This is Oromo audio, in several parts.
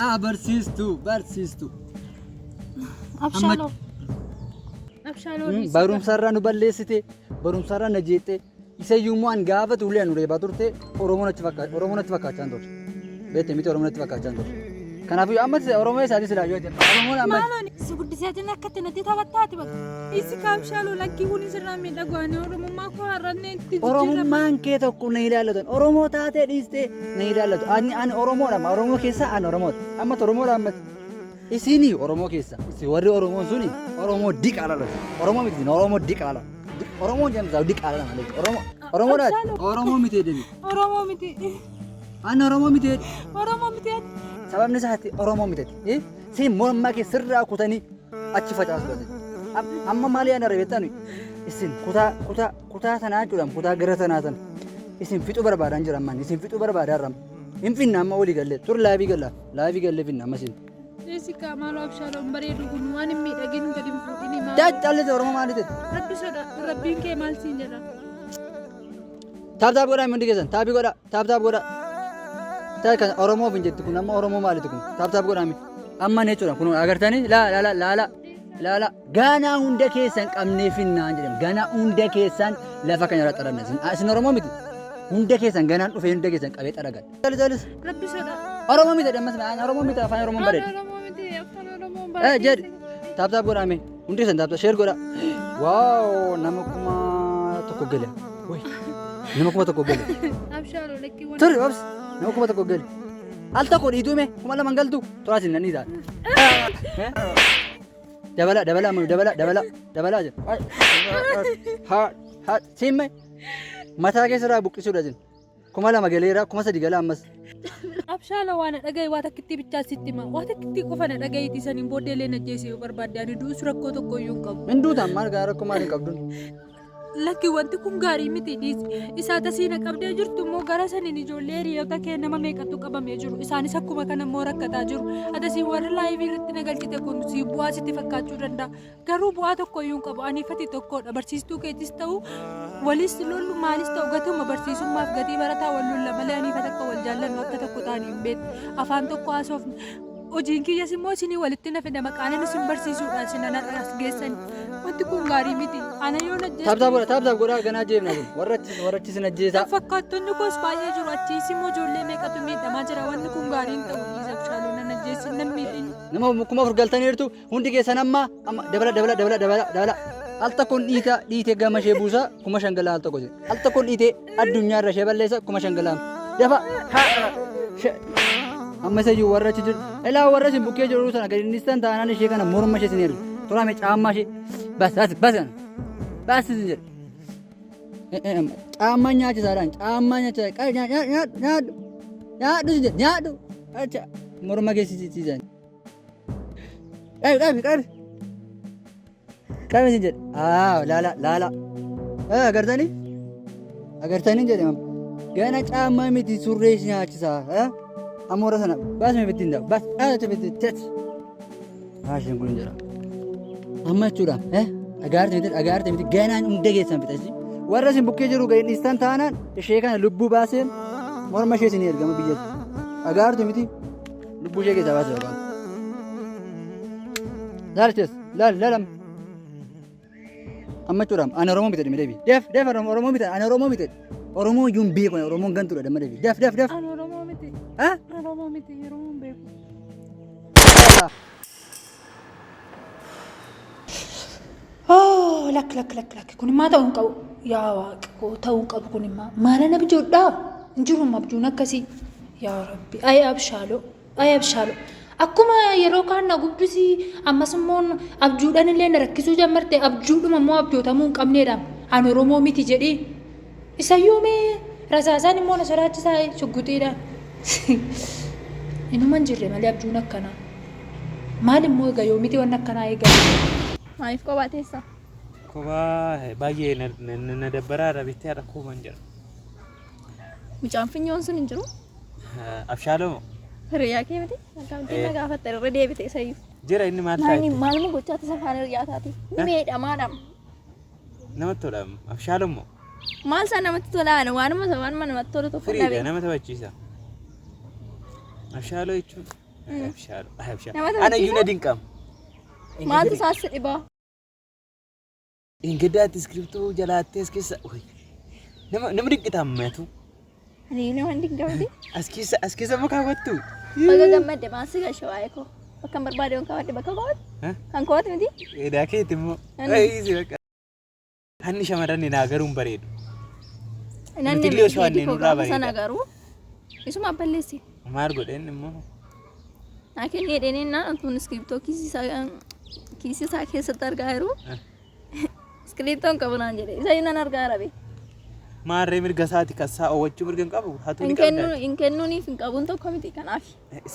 barsiistu. Abshaaloo Barumsarraa nu balleessite, barumsarraa na jeettee, isayyuu immoo an gaafatu ulee anu reebaa turte Oromoon achi fakkaachaa hin turre. Beekte miti Oromoon achi fakkaachaa hin turre. Kanaafuu amma Oromoo isaatii silaa yoo jenna. Oromoon amma. Maaloon si guddisaatiin akkatti natti taphattaati bakka. Isi kaabshaaloo lakkii kun isirraa miidhagaanii Oromummaa koo har'annee itti jijjiirama. Oromummaan kee tokko na ilaallatu. Oromoo taatee dhiistee na ilaallatu. Ani Oromoodha. Oromoo keessaa ani Oromoodha. Ammatti Oromoodha ammatti. Isinii Oromoo keessa. Isin warri Oromoon suni Oromoo diqaala. Oromoo miti Oromoo diqaala. Oromoo jedhamtu diqaala malee. Oromoodha. Oromoo miti jedhani. Oromoo miti. Ani Oromoo miti. Oromoo miti. Sababni isaati Oromoo miti. Siin mormaa kee sirraa kutanii achi facaasu. Amma maali yaada reebettani? Isin kutaa sanaa jechuudha. Kutaa gara sanaa sana. Isin fixuu barbaadan jira ammaan. Isin fixuu barbaadan ram. Hin finna amma walii galee. Tur laafii galee finna amma isin. Isi maaloo abshaaloon bareedu kun waan hin miidhagin gadi hin fuudhini maal. Callite Oromoo maali ta'e? Rabbi soda rabbiin kee maal siin jedha? Taap godhaa hundi keessan. Taapi godhaa. Taap godhaa. Taa'e kan Oromoof hin jettu kun amma Oromoo maaliiti kun? Taap godhaa miti. Amma ne jechuudha kun agartanii laala ganaa hunda keessan qabnee finnaan jedhama. Ganaa hunda keessan lafa kana irra xaranna. Isin Oromoo miti. Hunda keessan ganaan dhufee hunda keessan qabee xaragan. Jalis. Rabbi soda. Oromoo miti dhammas Oromoo miti afaan Oromoo bareeda. Oromoo miti afaan Oromoo bareeda. Jedhi taap godhaame hundi keessan taap sheer godha. Waaw nama kuma tokko gale. Nama kuma tokko gale. Abshaaloo lakkii waan. Turi obs nama kuma tokko gale. Al tokko dhiitume kuma lama galtu xuraas hin nanni ta'a. Dabala jedha. Simme mataa keessarraa buqqisuudha jenna. Kuma lama galeera kuma sadi gala ammas. Abshaaloo waan dhagaye waa takkitti bichaa sitti hima. Waa takkitti qofa na dhagayeeti saniin booddeelee na jeesee yoo barbaadde ani du'us rakkoo tokko iyyuu hin qabu. Hin duutaan maal gaa rakkoo maal hin qabduun. Lakki wanti kun gaarii miti isaa tasiina qabdee jirtu immoo gara saniin ijoollee hiriyoota kee nama meeqatu qabamee jiru isaanis akkuma kana immoo rakkataa jiru adasii warri laayivii irratti nagalchite kun si bu'aa sitti fakkaachuu danda'a garuu bu'aa tokko iyyuu hin qabu aniifati tokkodha barsiistuu keetis ta'u walis lollu maalis ta'u gatuma barsiisummaaf gatii barataa wal lolla malee aniifata akka wal jaallannu akka tokko ta'anii hin beekne afaan tokko haasofne hojiin kiyyas immoo isinii walitti na fida maqaanin isin barsiisuudha isin as geessan wanti kun gaarii miti ana yoo najjeessu taap godhaa ganaa jeefna kun warrachi sin ajjeesaa fakkaattonni koos baay'ee jiru achiis immoo ijoollee meeqatu miidhamaa jira wanti kun gaarii hin ta'u dhiisa abshaaloo na najjeessin nan miidhin nama kuma afur galtaniirtu hundi keessan amma dabala al tokkoon dhiitee gama ishee buusaa kuma shangalaa al tokko al tokkoon dhiitee addunyaa irra ishee balleessa kuma shangalaa dafa amma isa iyyuu warra achi jiru ilaa warra isin bukkee jiru sana gadi nistan taanaan ishee kana morma ishee isin ergu turaame caammaa ishee baas isin jedhu caammaa nyaachisaadhaan caammaa nyaachisaa nyaadhu isin jedhu nyaadhu acha morma geessisiisan qabi isin jedhu laala agartanii jedhama gana caammaa miti surree isin nyaachisaa amora sana baasme fittiin dha baas dhaala fittiin tet haashin kun jira amma jechuudha dhagaarte miti ganaan hunda keessan fixasi warra isin bukkee jiru gadi dhiistan taanaan ishee kana lubbuu baaseen morma ishee isin ergama biyyatti dhagaartu miti lubbuu ishee keessaa baasee yookaan laalches laalam amma jechuudha ani Oromoo miti deemi deef Oromoo miti ani Oromoo miti Oromoo iyyuu hin beeku Oromoon gantuudha damma deebi deef Oromoo miti Oromoo miti yeroo hin beeku. Lakki kun immoo ta'uu hin qabu yaa waaqoo ta'uu hin qabu kun immoo maala na bijoodhaa hin jiru abjuun akkasii yaa rabbi ay abshaaloo akkuma yeroo kaan na gubbisii ammas immoo abjuudhaan illee na rakkisuu jammarte abjuudhuma immoo abjootamuu hin qabneedha ani Oromoo miti jedhee isayyuu mee rasaasaan immoo na sodaachisaa shugguxiidhaan. Inuman jirre malee abjuun akkanaa maal immoo egaa yoo miti waan akkanaa eegalu maaliif kophaa teessa? Kophaa baay'ee na dabbaraadha bittee haadha kuuman jira. Mucaan finyoon sun hin jiru? Abshaaloo hiriyaa kee miti? Akkamitti na gaafatte irra deebite isayyuu? Jira inni maal taate? Maaluma gochaa tasa afaan hiriyaa taate? Ni miidhamaadhaam. Namatti tola Abshaaloo immoo? Maal isaa namatti tolaan waanuma namatti tolu tokko firiidha nama taphachiisa. Abshaaloo jechuun Abshaalu. Namatti Ana iyyuu na dinqama. Maaltu saassi dhibaa? Ingeddaatti iskiriptuu jalaattees keessa nama dinqitammatu. Ani nama dinqamti. As keessa ma kaawwattu? Baga gammadde maasii galcha waa'ee koo. Bakka barbaade on kaawwadde bakka kooti. Kan kooti miti? Edaa keeti immoo. Hanni shamarranni naa garuu hin bareedu. Nanni miti koo sana garuu isuma balleessi. Maal godheen immoo? Naa kennee dheeninnaa tun iskiriptoo kiisisaa keessatti argaa jiru. Iskiriptoon qabu naan jedhe isa innan argaa rabe. Maarree mirga isaati kassaa oowwachuu mirga hin qabu. Hin kennuuniif hin qabuun tokko miti kanaaf.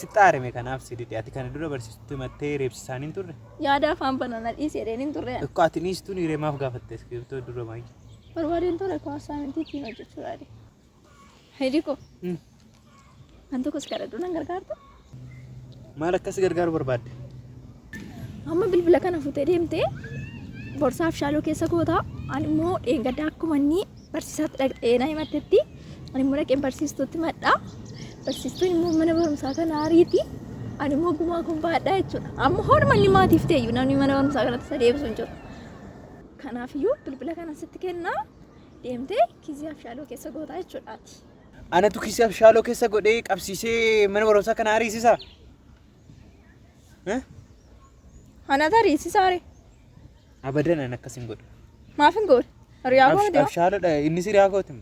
Sitti aarame kanaaf si dide ati kana dura barsiistutti mattee reebsisaan hin turre. Yaada afaan banana dhiisee dheeni hin turre. Akka ati niistuun hiree maaf gaafatte iskiriptoo dura maayyi. Barbaadeen ture koo asaamintii ittiin hojjechuu yaade. Hediko. Kan tokkos kadhadhu nan gargaarta. Maal akkas gargaaru barbaadde? Amma bilbila kana futee deemtee borsaaf shaaloo keessa gootaa ani immoo dheengaddaa akkuma inni barsiisaatti dhaqxee na himattetti ani immoo dhaqeen barsiistuutti madhaa barsiistuun immoo mana barumsaa kana ariiti ani immoo gumaa kun baadhaa jechuudha amma horma inni maatiif ta'eyyuu namni mana barumsaa kanatti isa deebisu hin jiru kanaafiyyuu bilbila kana sitti kennaa deemtee kiisiyaaf shaaloo keessa gootaa jechuudhaati. Anatu kiisiyaaf shaaloo keessa godhee qabsiisee mana barumsaa kana ariisisaa? Anata ariisisaa ree? Abadan an akkasin godhu. Maaf hin godhu? Hiriyaa koo miti? Abshaaladha inni hiriyaa kooti.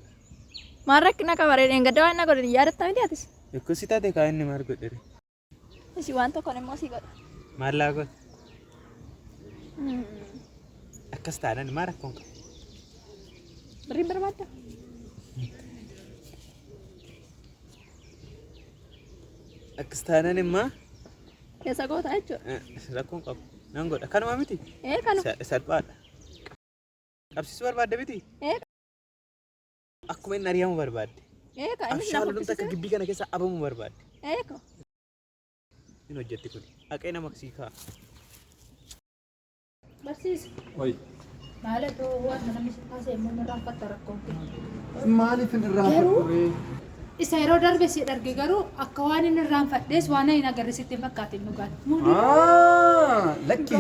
Maal rakkina qaba ree dheengaddaa waan na godhan yaadatta miti atis? Ikkoo si taate kaa inni maal godhe? Isi waan tokkoon immoo si godha. Maal laa godhe? Akkas taadhaan maal rakkoon qabu? Birriin barbaadda? Akkas taadhaan immaa? Keessa goota jechuudha. Rakkoon qabu. Nan godha. Kanuma miti? Kanuma. Salphaadha. Qabsiisuu barbaadde miti? Akkuma inni ari'amu barbaadde. Abshaaluun takka gibbii kana keessa abamu barbaadde. Inni hojjetti kun. Haqee nama sii kaa. Barsiisa. Oi. Maaladoo waan namni si taasise immoo nurraan fatta rakkoon. Maaliif hin irraanfadhu? Isa yeroo darbe si darge garuu akka waan inni irraan fadhees waan hin agarsiisti hin fakkaatin dhugaati. Lakki.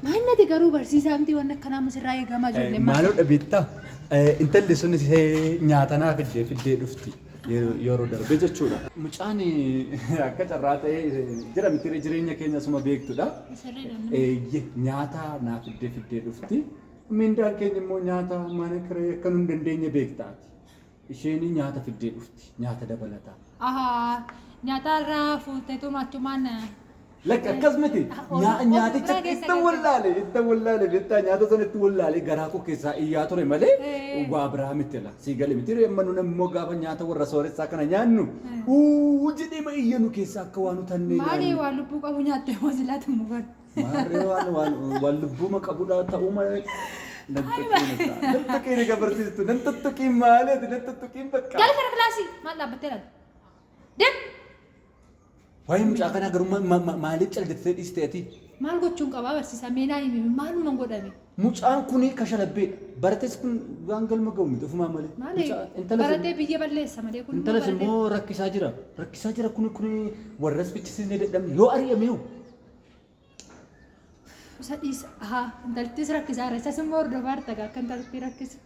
Maannati garuu barsiisaa miti waan akkanaa misirraa eegamaa jirre. Maaloo dhabeetta intalli sun nyaatanaa fiddee dhufti yeroo darbe jechuudha. Mucaan akka carraa ta'ee jira miti jireenya keenya suma beektudha. Nyaata naa fiddee dhufti. Mindaan keenya immoo nyaata mana kiree akka nu hin dandeenye beektaati. Isheen nyaata fiddee dhufti nyaata dabalataa. Nyaata irraa fuulteetu maachumaan. Lakki akkas miti nyaaticha itti wallaale beektaa nyaata sana itti wallaale garaa koo keessaa iyyaa ture malee waa biraa miti la sii gale miti amma nu immoo gaafa nyaata warra sooressaa kana nyaannu jedhee ma iyyanu keessaa akka waan utannee nyaannu. Maali waan lubbuu qabu nyaattee wasilaatu mugan. Maarree waan lubbuu qabudha ta'uu malee. Nantokkeen egaa barsiistu nantokkeen maaliiti nantokkeen bakka. Gali kana kilaasii maal dhaabbattee laata? Deem. Waa'ee mucaa kanaa garuu maaliif caljattee dhiisteeti? Maal gochuun qabaa barsiisaa meenaa himi maaluma godhame? Mucaan kuni kashalabbeedha. Barates kun waan galma ga'u miti ofumaa malee. Maali? Baratee biyya balleessa malee kun. Intalas immoo rakkisaa jira. Rakkisaa jira kuni warras fichisiisnee dadhabne yoo ari'ameewu. Sadis intaltis rakkisaa irra isas immoo hordofaa artaga akka intalti rakkisa.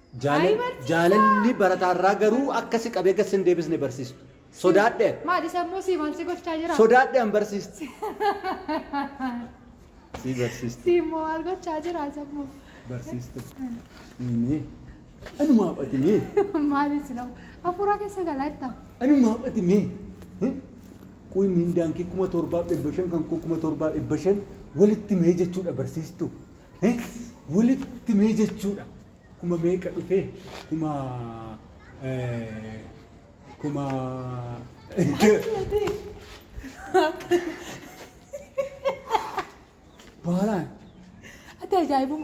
Jaalalli barataa garuu akkasi qabee gas hin deebisne barsiistu. Sodaadhe. Maali sammuu si maal si gochaa jira? Sodaadhe an barsiisti. Si barsiisti. Si immoo maal gochaa jira sammuu? Barsiisti. Anuma haphatime. Maali silamu? Hafuuraa keessa galaa itti. Anuma haphatime. Kun mindaan kee 7,500 kan 7,500 walitti mee jechuudha barsiistu. Walitti mee jechuudha. Kuma meeqa dhufee kuma Baalaan. Ati ajaa'ibu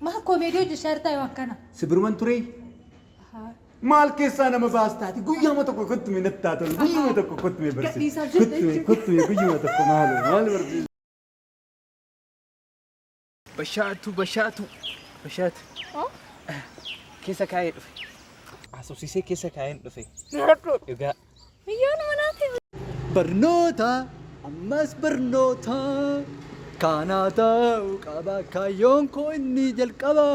maa koomeedii hojjechaa jirtaa yoo akkana? Sibirman turee? Maal keessaa nama baastaati guyyaama tokko kottume nattaa tolu guyyaama tokko kottume barsiisu. Kottume guyyaama tokko maal barsiisu. Bashaatu. Keessa kaa'ee dhufe. Asubsiisee keessa kaa'een dhufe. Egaa. Biyyoon manaati. ammas barnoota kanaa ta'uu qaba kaayyoon koo inni jalqaba.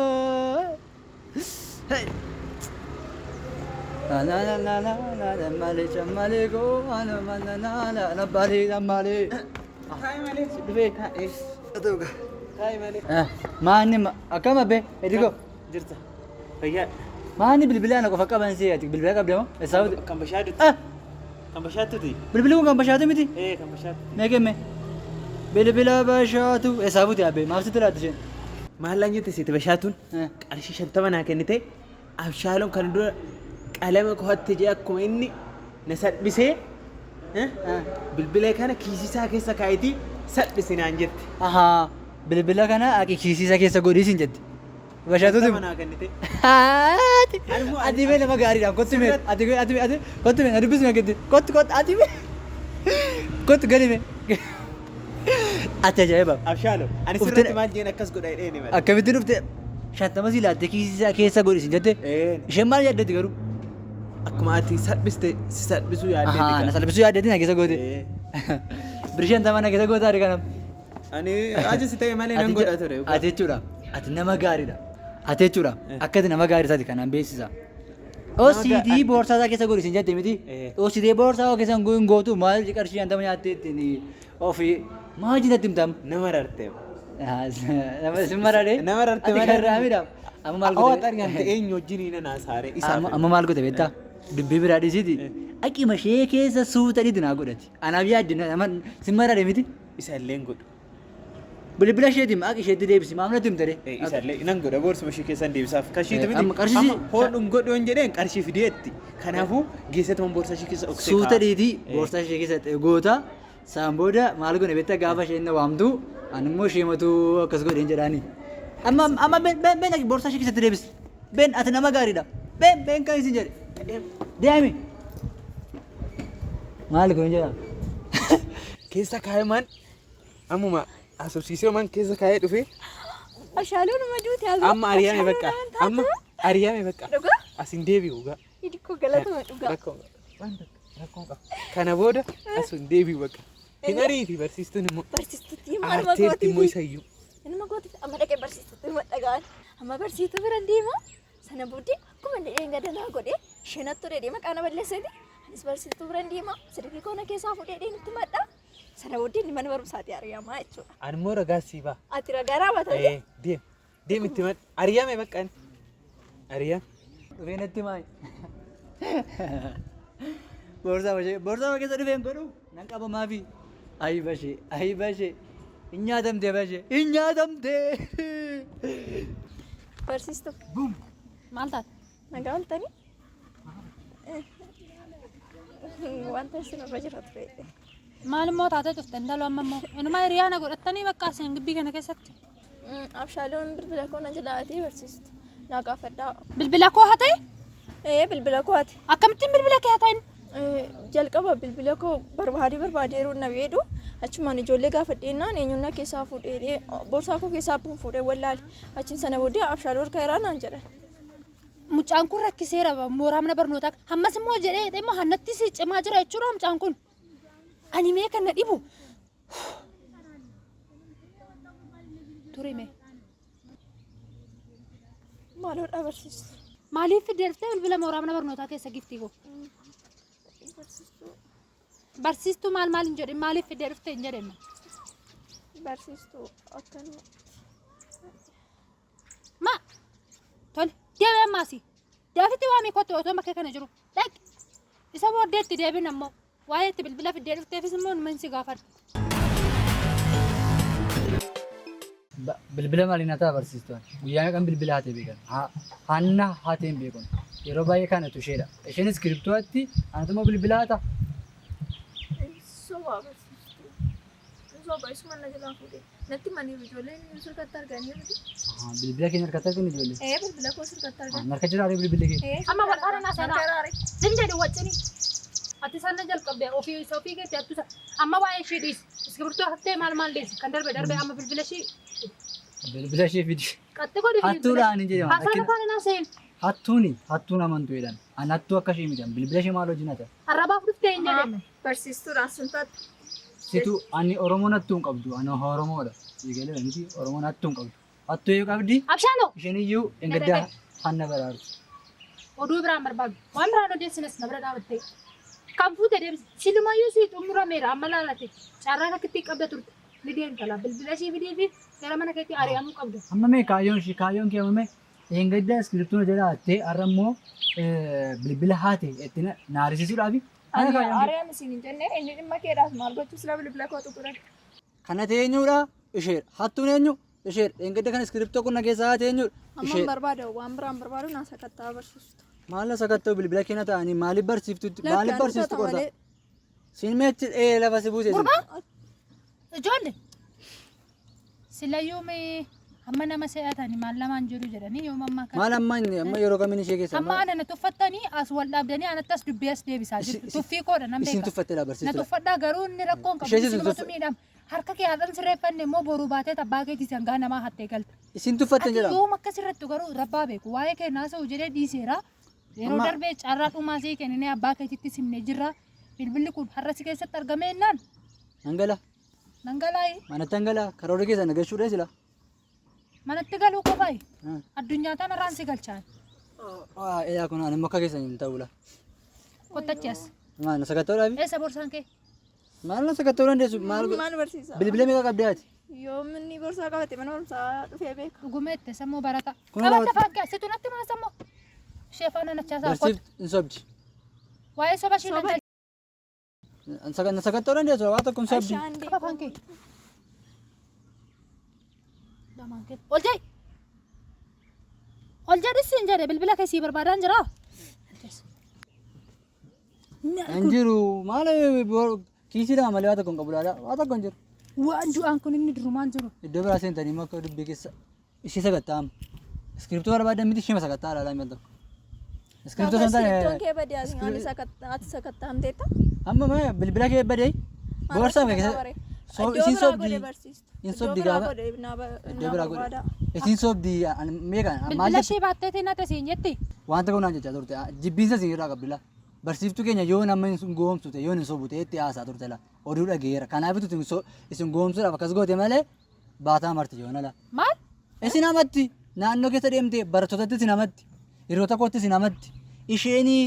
Malee cammalee koo malee. Maanni akkam abbee edigoo Jirta. Fayyaa. maanni bilbilaan qofa qaban si'aati bilbila qabdama eessa Kan bashaatu. Kan bashaatuti. bilbilli kun kan bashaatu miti Kan bashaatu. meeqemme bilbila bashaatu eessa buti abbee maaf sitti laatti isheen Maallaan jette sitti bashaatuun qarshii 50 naa kennite abshaaloon kan dura qalama kohatte jee akkuma inni na salphisee bilbila kana kiisisaa keessa kaayitii salphisi naan jette. ahaa bilbila kana aki kiisiisa keessa godhiisin jetti bashaatuuti 50 naa kennite. ati mee nama gaariidhaan kottu mee ati kottu mee na dubbisuu nagetti kottu ati mee kottu gadi mee ati ajaa'iba Abshaaloo ani sirriitti maal jeen akkas godha hidhee ni mala. akkamitti dhufte 50 laattee kiisisaa keessa godhiisin jette isheen maal yaaddetti garuu Akkuma ati salphiste si salphisuu ahaa na yaaddee. salphisuu yaaddetti na keessa goote birsheen tamaa na keessa goota ari kanam Ani ajisi ta'e malee nan godha ture. ati jechuudha ati nama gaariidha ati jechuudha akka ati nama gaarii taate kanaan beeksisa OCD boorsaa isaa keessa godhisin jette miti OCD boorsaa keessa hin gootu maal qarshii 50 nyaattee ittiin ofii maal jitatti himtam Nama rartee. nama si marade Nama rarte ati malee. kan raamidha amma maal Awwa goote xargaan ta'e eenyu wajjin na naasaare isaaf. amma maal goote beektaa dubbii biraa dhiisiti aqima ishee keessa suuta dhiitu naa godhati anaaf yaaddi si marade miti Isa illee godhu. bilbila isheetiin aqi isheetti deebisi maamlatti himtare Isa illee nan godha boorsuma ishee keessan deebisaaf. Qarshiiti miti. amma qarshii Hoodhuun godhu hin jedheen qarshii fideetti. Kanaafuu geessatuma boorsaa ishee keessa oksee suuta dhiitii boorsaa ishee keessa goota saan booda maal godhe beektaa gaafa isheen na waamtu ani immoo isheematu akkas godheen jedhaani amma been aqi boorsaa ishee keessatti deebisi been ati nama gaariidha been kan isin jedhe deemi maal kun jedha Keessa kaayamaan ammuma asosiisee man keessa kaayee dhufee Abshaaloo nama duuti amma ariyaame bakka. Amma ariyaame bakka. Dhugaa? Asin deebi'u gaa. Hidikoo galatama dhugaa. Rakkoon qaba. Kana booda asin deebi'u bakka. Hin ariifi barsiistuun immoo. Barsiistutti maal Aarteetti immoo isayyuu. Nama gootiif amma dhaqee barsiistutti hima dhagaan. Amma barsiistuu bira deema. Sana booddee akkuma dhedheen gadanaa godhee shanattu dhedhee maqaa na balleesseeti. Anis barsiistuu bira deema. Sirbii koona keessaa fuudhee itti madda. Sana booddee inni mana barumsaatti ari'amaa jechuudha. Ani immoo ragaa sii ba'a. Ati ragaa raawwatanii? Deem itti madda. Ariyaame bakka ani. Ariyaame. dhufee natti maay boorsaa keessa dhufeen godhu nan qaba maafi ayi bashee hin nyaatamte bashee hin nyaatamte Barsiistuu. Maal taate? Nagaa oltanii? Wanta isin irra jira ture. Maal immoo taatee dhufte indaloo amma immoo inuma hiriyaa na godhattanii bakka isin gibbii kana keessatti. Abshaaloon bilbila koo na jalaatii barsiistu. Naa gaafadhaa. Bilbila koo haa ta'e? Bilbila koo ati. Akkamittiin bilbila kee haa ta'in? Jalqaba bilbila koo barbaadeeru na beedu achumaan ijoollee gaafadheennaan eenyunnaa keessaa fuudhee boorsaa koo keessaa fuudhee wallaale achiin sana booddee Abshaaloo harka irraa naan jedhan. Mucaan kun rakkiseera mooraa mana barnootaa hammas immoo jedhee immoo hannatti si cimaa jira jechuudha mucaan kun. Ani mee kan na dhibu. Turime. Maaloodha barsiistu. Maaliif fideertee bilbila mooraa mana barnootaa keessa giftii koo? Barsiistuu maal hin jedhin maaliif fidee dhuftee hin jedhemma? Barsiistuu akkanuma. Ma tole deebi'ee ammaasi. Daafitti waamii kottu otoo bakkee kana jiru. Dhaqi. Isa booddeetti deebiin ammoo waa'ee itti bilbila fidee dhufteefis immoo numan si gaafadha. bilbila maaliin haa ta'a barsiistuun guyyaa meeqan bilbila haatee beekan hanna haateen beekun yeroo baay'ee kanatu isheedha isheen iskiriptootti anatuma bilbila haa ta'a. Sobaa barsiistuu. Sobaa isuma na jalaa fuudhee. Natti maniif ijoolleen sirkatti arganii miti. Bilbila keenya harkatti arginu ijoollee. Bilbila koo sirkatti arganii. Harka jiraatee bilbila keenya. Amma walqaara naa seenaa. Nin jedhu waccini. Ati sana jalqabdee ofii keetti attusa. Amma waa'ee ishee dhiisi. Iskiriptoo hattee maal dhiisi. Kan darbe amma bilbila ishee. Bilbila ishee fidi. Qaxxee godhi. Hattuudhaan hin jedhama. Haasana faana naa seen. Hattuun amantuu jedhan. An hattuu akka ishee midhaan bilbila ishee maal hojii nata. Arrabaaf dhuftee hin jedhame. Barsiistuudhaan sun taate. situ ani Oromoo nattuun qabdu ani Oromoodha siigalee miti Oromoo nattuun qabdu hattuu yoo qabdi Abshaaloo isheen iyyuu engaddaa hanna baraartu oduu biraan barbaadu waan biraan odeessinas na bira dhaabattee kan fuute deemsi silumayyuu si xumurameera amma laalate carraan akkitti qabda turte ni deemta laa bilbila ishii fidii fi gara mana keetti ari'amuu qabdu. amma mee kaayyoon kee amame engaddaa iskiriptuun jedhaa hattee har'a immoo bilbila haate itti naarisiisuudhaafi Ari'aan isin hin jenne inni dhimma keedhaaf maal gochuu sila bilbila kootu godhan. kana teenyuudha ishee hattuun eenyu ishee engadda kan iskiriptoo kun nageessaa haate eenyudha Amma barbaada waan biraan barbaadu naa sakattaa barsiistu. maal sakattoo bilbila keenya ta'anii maaliif barsiiftu qorta siin meetti lafa si buuse Gurbaa ijoollee silayyuu mee amma nama se'atanii maal lamaan jiru jedhanii yoo mammaa kan maal amma yeroo kamiin ishee keessa amma ana na tuffattanii as wal dhaabdanii anattas dubbii as deebisaa jirtu tuffii koodha nan isin beeka tuffattee na barsiistu tuffadhaa garuu inni rakkoon qabu Ishee isin sinumatu miidhama harka kee haadhan sirreeffanne immoo boruu baatee tabbaa keetii sangaa namaa hattee galta isin tuffatte ati jedhama yoom akkas irratti garuu rabbaa beeku waa'ee kee naasa'u jedhee dhiiseera yeroo darbee carraa dhumaa sii kenninee abbaa keetitti simnee jirra bilbilli kun har'a si keessatti argamee innaan nangala nangalaayi manatti nangala karoora keessa nagashuudha sila manatti galuu qofaayi addunyaa tana irraan si galchaan eeyaa kun ani mokka keessa hin ta'uula kottachi as maal sakattoodhaafi eessa borsaan kee maal sakattoo dandeessu maal Maal barsiisa? bilbila meeqa qabdee ati Yoo inni gorsaa qabate mana barumsaa dhufee beeka. dhugumeette sammuu barata Kun qabadda lama- faankee situ natti maa sammuu ishee faana nachaasaa kotta barsiiftu hin sobdi waa'ee soba ishee Soba- nan sakattoo dandeessu waa tokko hin sobdi Ashaan qaba faankee lamaan kee ol jedhi ol jedhis hin jedhe bilbila keessii barbaadaan jira hin jiru maal kiisiidha malee waa tokko hin qabu laala waa tokko hin jiru waan du'aan kun inni durumaan jiru iddoo biraa seentanii immoo akka dubbii keessa ishee sakattaa'amu iskiriptoo barbaadan miti ishee sakattaa laalaa mi'al tokko iskiriptoo san Iskiriptoon ta'e kee badee ati sakattaamteetta? amma mee bilbila kee badee boorsaa kee keessa isin sobdi hin sobdi gaafa iddoo biraa godhe isin sobdi meeqa maal bilbila jetti ishee baatteetiin nate siin jetti wanta kun naan jechaa turte jibbiinsa isin irraa qabdila barsiiftuu keenya yoo nama hin goomsu ta'e yoo hin sobu ta'e itti haasaa turte la oduu dhageera kanaaf isin goomsuudhaaf akkas goote malee baataa marti yoo nala maal isin amatti naannoo keessa deemte barattootatti isin amatti hiriyoota kootti isin amatti isheenii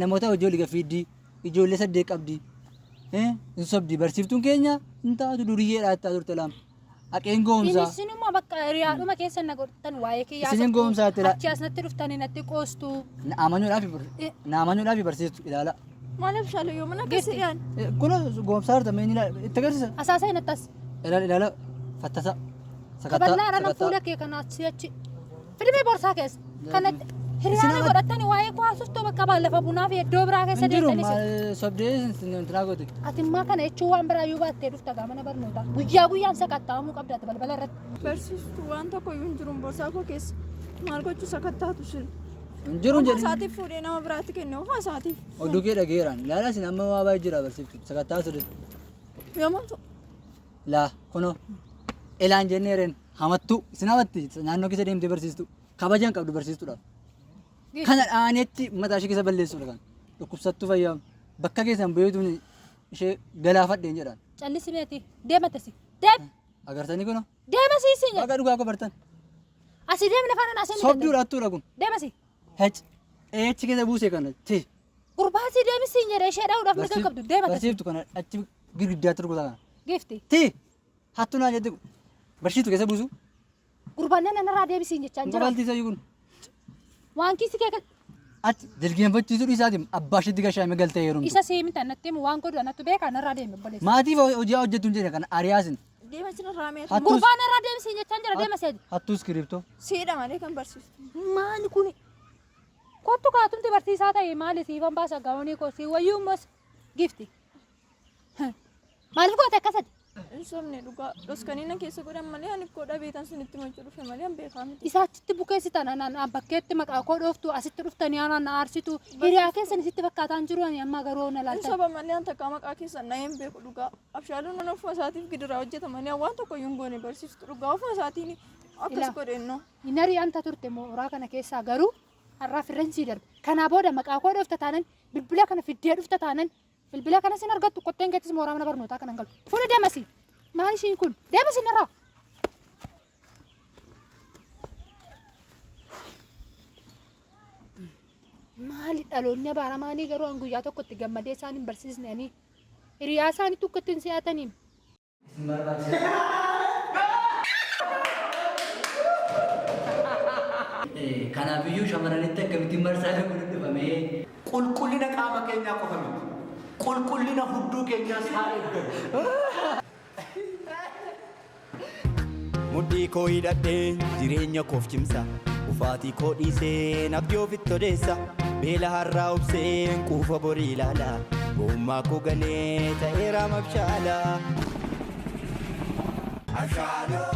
namoota hojii olii gafiiddii ijoollee saddeet qabdi hin sobdi barsiiftuun keenya hin taatu duriyyeedha ittaa turte lama haqeen goomsaa isinuma bakka hiriyaadhuma keessa na godhatan waa'ee kee Isinin goomsaa itti achi as natti dhuftanii natti qoostu naamanyuudhaaf barsiiftu ilaala Maaliif shaalee yoo mana akkasii dhiyaan? kun goomsaa harta mee itti agarsiisa asaasa hin attas ilaala fattasa qabannaa irra nan fuula kee kana achi achi fidimee boorsaa keessa kanatti hiriyaana godhatanii waa'ee koo haasoftuu bakka baalafa bunaa fi iddoo biraa keessa hin jiru deemtanis sobdee intinaa goote ati immaa kana jechuun waan biraa yoo baattee dhufta gaa mana barnootaa guyyaa guyyaan sakattaa'amuu qabda ati balbala irratti Barsiistuu waan tokko iyyuu hin jiru boorsaa koo keessa. Maal gochuu sakattaatu sun? hin jiru Ofuma jedhi isaatiif fuudhee nama biraatti kenne ofuma isaatiif. oduu kee dhageeraan ilaala isin amma waa baay'ee jira barsiiftu sakattaa sirri Yommuu ta'u laa kunoo ilaan jenneereen hamattuu isin hamatti naannoo keessa deemtee barsiistu kabajaan qabdu barsiistuudhaaf kana dhaanetti mataa ishee keessa balleessuudha kan dhukkubsattuu fayyaa bakka keessan beektuun ishee galaafadheen jedhaan callisi beeti deematasi deem agartanii kunoo deemasi isin waaqa dhugaa akka bartan asii deemne faana asii sobduudha hattuudha kun deemasi hec eechi keessa buusee kana ti gurbaasii deemisi hin jedhe ishee dhahuudhaaf ni kan qabdu deematasi barsiiftu kana achi girgiddaatti rukutaa kana gifti ti hattuu naa jette barsiiftu keessa buusu gurbaan nanarraa deebisiin jechaan jira babaltiisa kun waan kiisi kee ati jilgeenfachiisuu isaatiin abbaa isheetti gashaame galtee yeroo isa seemita natti himu waan godhu anatti beeka narraa deeme obboleessa maatiif hojii hojjetu hin jedhe kana ariyaasin deema sinirraa meeqa? hattuus gurbaan narraa deebisiin jechaan jira deema seeti hattuus kiriiptoo Siidha malee kan barsiistu. maali kuni kottu kaatumti barsiisaa ta'e maali siifan baasa gaawonii koo sii wayyuu mos gifti maaliif goote akkasati Hin sobne dhugaa dhoskaniina keessa godhan malee ani koo dhabeetan sinitti machuu dhufe malee an beekaa miti. isa achitti bukeessitan anaan bakkeetti maqaa koo dhooftu asitti dhuftanii anaan na aarsitu hiriyaa keessan isitti fakkaataan jiru ani amma garuu na Hin laaltan soba malee an takkaa maqaa keessan na hin beeku dhugaa. Abshaaluun mana ofuma isaatiif gidiraa hojjeta malee waan tokko iyyuu hin goone barsiistu dhugaa ofuma isaatiin akkas godhennoo. Inarii anta turte mooraa kana keessaa garuu har'aa firreensii darbe kanaa booda maqaa koo dhoofta taanan bilbila kana fiddee dhufta taanan Bilbila kana sin argattu qotteen keettis mooraa mana barnootaa kanan galu. Fuula deemasi. Maal ishiin kun? Deemasi narraa. Maali dhaloonni abaaramaanii garuu an guyyaa tokkotti gammadee isaan hin barsiisneeni. Hiriyaa isaanii tokkotti hin si'ataniin. Kanaafiyyuu shamarranitti akkamittiin marsaa godhu dhufamee qulqullina qaama keenyaa qofa miti. Qulqullina hudduu keenyaas haa eeggannu. Mudhii koo hidhadhee jireenya koof cimsa. Ufaatii koo dhiisee nabdii ofitti odeessa. Beela har'aa obseen quufa borii ilaala. Gommaa koo galee ta'eera mabshaala. Abshaaloo.